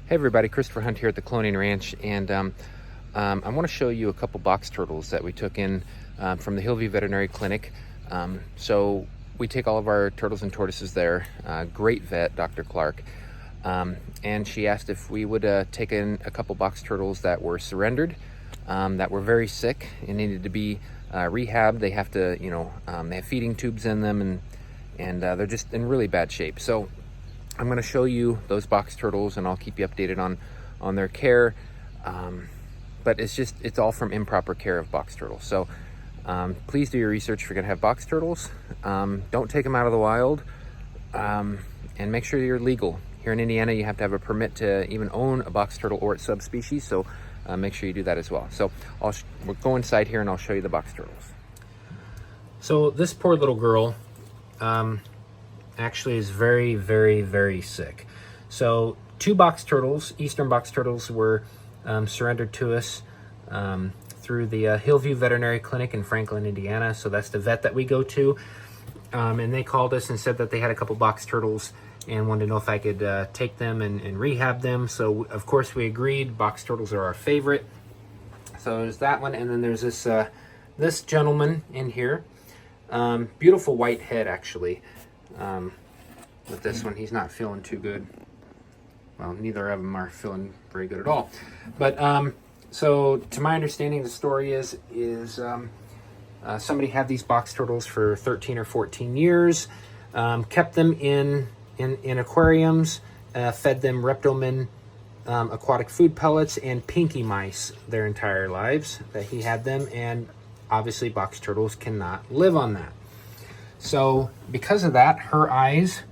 Hey everybody, Christopher Hunt here at the Cloning Ranch, and I want to show you a couple box turtles that we took in from the Hillview Veterinary Clinic. So we take all of our turtles and tortoises there. Great vet, Dr. Clark. And she asked if we would take in a couple box turtles that were surrendered, that were very sick and needed to be rehabbed. They have to, they have feeding tubes in them, and they're just in really bad shape. So I'm going to show you those box turtles, and I'll keep you updated on their care. But it's all from improper care of box turtles. So please do your research if you're going to have box turtles. Don't take them out of the wild, and make sure you're legal. Here in Indiana, you have to have a permit to even own a box turtle or its subspecies. So make sure you do that as well. So we'll go inside here and I'll show you the box turtles. So this poor little girl, actually is very, very, very sick. So 2 box turtles, eastern box turtles, were surrendered to us through the Hillview Veterinary Clinic in Franklin, Indiana. So that's the vet that we go to. And they called us and said that they had a couple box turtles and wanted to know if I could take them and rehab them. So of course we agreed. Box turtles are our favorite. So there's that one, and then there's this gentleman in here. Beautiful white head, actually. With this one, he's not feeling too good. Well, neither of them are feeling very good at all. But so to my understanding, the story is somebody had these box turtles for 13 or 14 years, kept them in aquariums, fed them Reptomin aquatic food pellets and pinky mice their entire lives that he had them, and obviously box turtles cannot live on that. So because of that, her eyes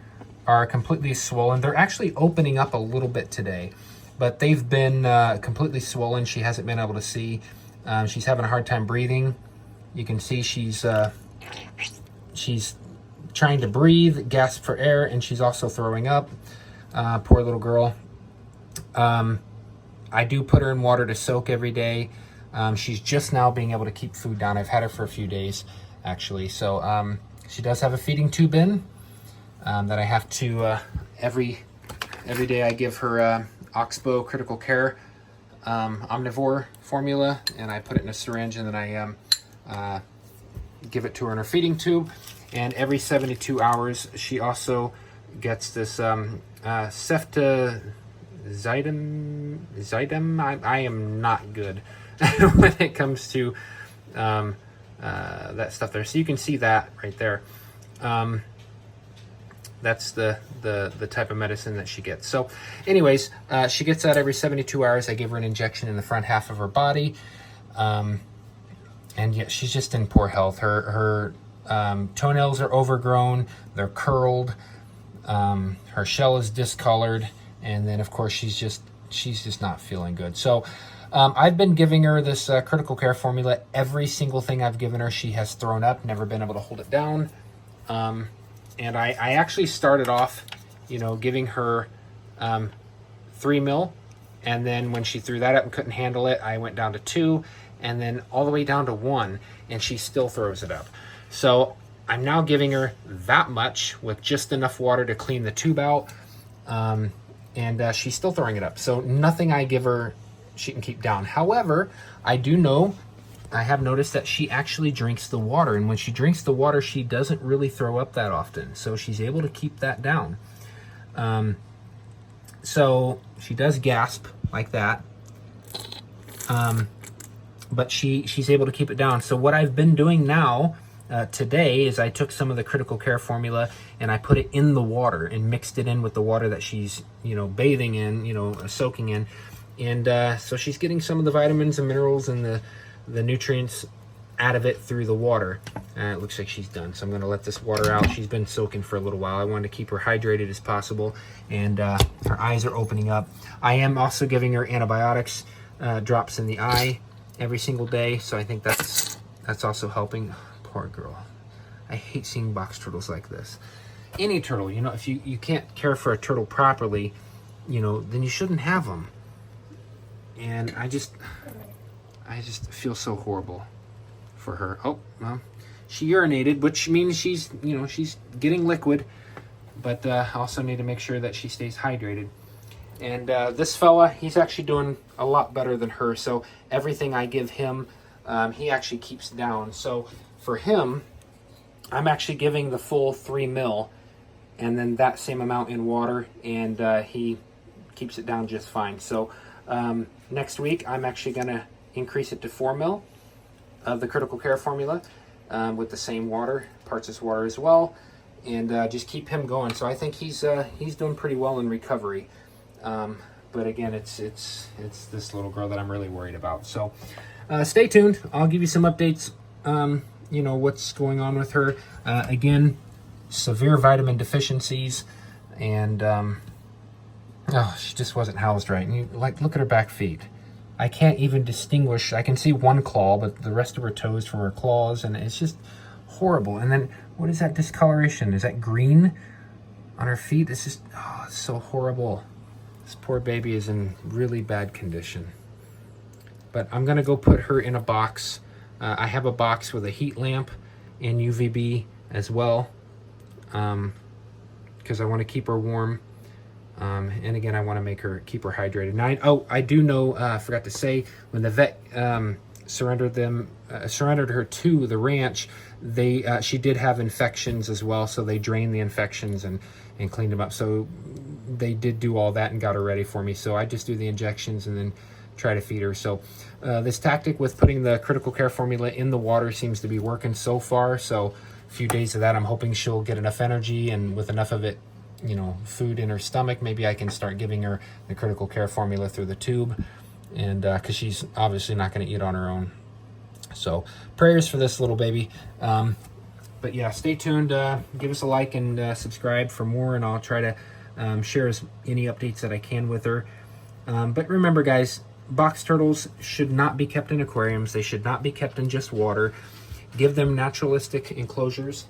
are completely swollen. They're actually opening up a little bit today, but they've been completely swollen. She hasn't been able to see. She's having a hard time breathing. You can see she's trying to breathe, gasp for air, and she's also throwing up. Poor little girl. I do put her in water to soak every day. She's just now being able to keep food down. I've had her for a few days, actually. So she does have a feeding tube in that I have to, every day I give her Oxbow Critical Care Omnivore formula, and I put it in a syringe, and then I give it to her in her feeding tube. And every 72 hours, she also gets this ceftazidime. I am not good when it comes to that stuff there. So you can see that right there. That's the type of medicine that she gets. So anyways, she gets that every 72 hours. I give her an injection in the front half of her body. And yet she's just in poor health. Her toenails are overgrown. They're curled. Her shell is discolored. And then of course she's just not feeling good. So I've been giving her this critical care formula. Every single thing I've given her, she has thrown up, never been able to hold it down. And I actually started off, giving her 3 mil. And then when she threw that up and couldn't handle it, I went down to 2, and then all the way down to 1, and she still throws it up. So I'm now giving her that much with just enough water to clean the tube out. And she's still throwing it up. So nothing I give her she can keep down. However, I have noticed that she actually drinks the water, and when she drinks the water, she doesn't really throw up that often. So she's able to keep that down. So she does gasp like that, but she's able to keep it down. So what I've been doing now today is I took some of the critical care formula and I put it in the water and mixed it in with the water that she's bathing in, soaking in. And so she's getting some of the vitamins and minerals and the nutrients out of it through the water. It looks like she's done. So I'm going to let this water out. She's been soaking for a little while. I wanted to keep her hydrated as possible. And her eyes are opening up. I am also giving her antibiotics, drops in the eye every single day. So I think that's also helping. Poor girl. I hate seeing box turtles like this. Any turtle, if you can't care for a turtle properly, then you shouldn't have them. And I just feel so horrible for her. Oh, well, she urinated, which means she's getting liquid, but I also need to make sure that she stays hydrated. And this fella, he's actually doing a lot better than her. So everything I give him, he actually keeps down. So for him, I'm actually giving the full 3 ml and then that same amount in water, and he keeps it down just fine. So next week, I'm actually going to increase it to 4 ml of the critical care formula with the same water, parts as water as well, and just keep him going. So I think he's doing pretty well in recovery. But again, it's this little girl that I'm really worried about. So stay tuned. I'll give you some updates. You know what's going on with her. Again, severe vitamin deficiencies, and oh, she just wasn't housed right. And you look at her back feet. I can't even distinguish. I can see one claw, but the rest of her toes from her claws, and it's just horrible. And then what is that discoloration? Is that green on her feet? It's just, oh, it's so horrible. This poor baby is in really bad condition. But I'm gonna go put her in a box. I have a box with a heat lamp and UVB as well, because I want to keep her warm. And again, I want to keep her hydrated. Now, I do know, I forgot to say, when the vet surrendered her to the ranch, she did have infections as well, so they drained the infections and cleaned them up. So they did do all that and got her ready for me. So I just do the injections and then try to feed her. So this tactic with putting the critical care formula in the water seems to be working so far. So a few days of that, I'm hoping she'll get enough energy, and with enough of it, you know, food in her stomach, maybe I can start giving her the critical care formula through the tube, and because she's obviously not going to eat on her own. So prayers for this little baby. But yeah, stay tuned. Give us a like and subscribe for more, and I'll try to share any updates that I can with her. But remember, guys, box turtles should not be kept in aquariums. They should not be kept in just water. Give them naturalistic enclosures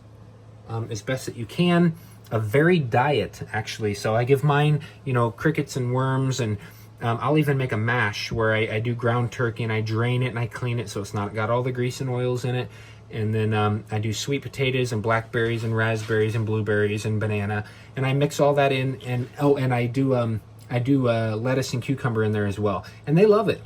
as best that you can. A varied diet, actually. So I give mine, you know, crickets and worms, and I'll even make a mash where I do ground turkey and I drain it and I clean it so it's not got all the grease and oils in it. And then I do sweet potatoes and blackberries and raspberries and blueberries and banana, and I mix all that in. And I do lettuce and cucumber in there as well, and they love it.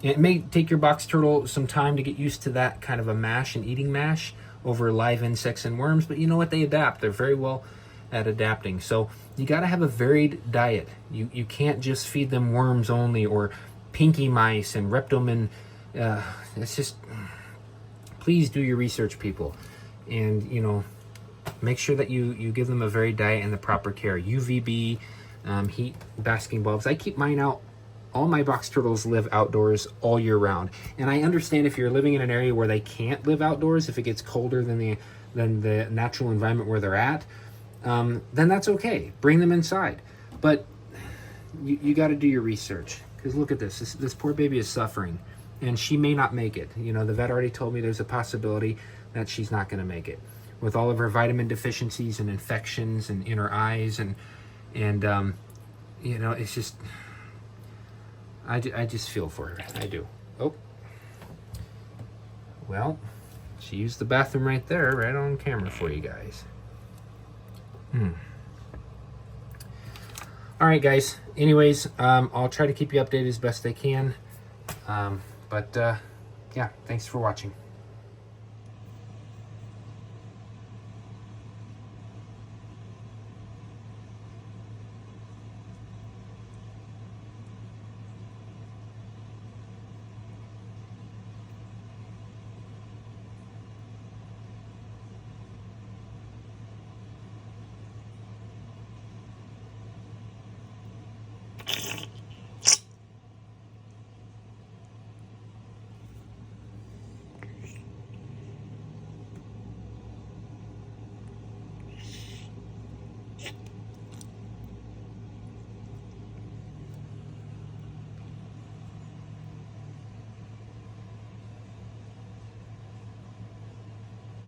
It may take your box turtle some time to get used to that kind of a mash and eating mash over live insects and worms, but you know what? They adapt. They're very well at adapting. So you got to have a varied diet. You can't just feed them worms only or pinky mice and reptomen. It's just, please do your research, people, and you know, make sure that you give them a varied diet and the proper care. UVB, heat, basking bulbs. I keep mine out. All my box turtles live outdoors all year round, and I understand if you're living in an area where they can't live outdoors, if it gets colder than the natural environment where they're at, then that's okay. Bring them inside, but you got to do your research, because look at this poor baby is suffering, and she may not make it. You know, the vet already told me there's a possibility that she's not going to make it with all of her vitamin deficiencies and infections and in her eyes, and you know, it's just, I just feel for her. I do. Oh, well, she used the bathroom right there, right on camera for you guys. All right, guys. Anyways, I'll try to keep you updated as best I can. But yeah, thanks for watching.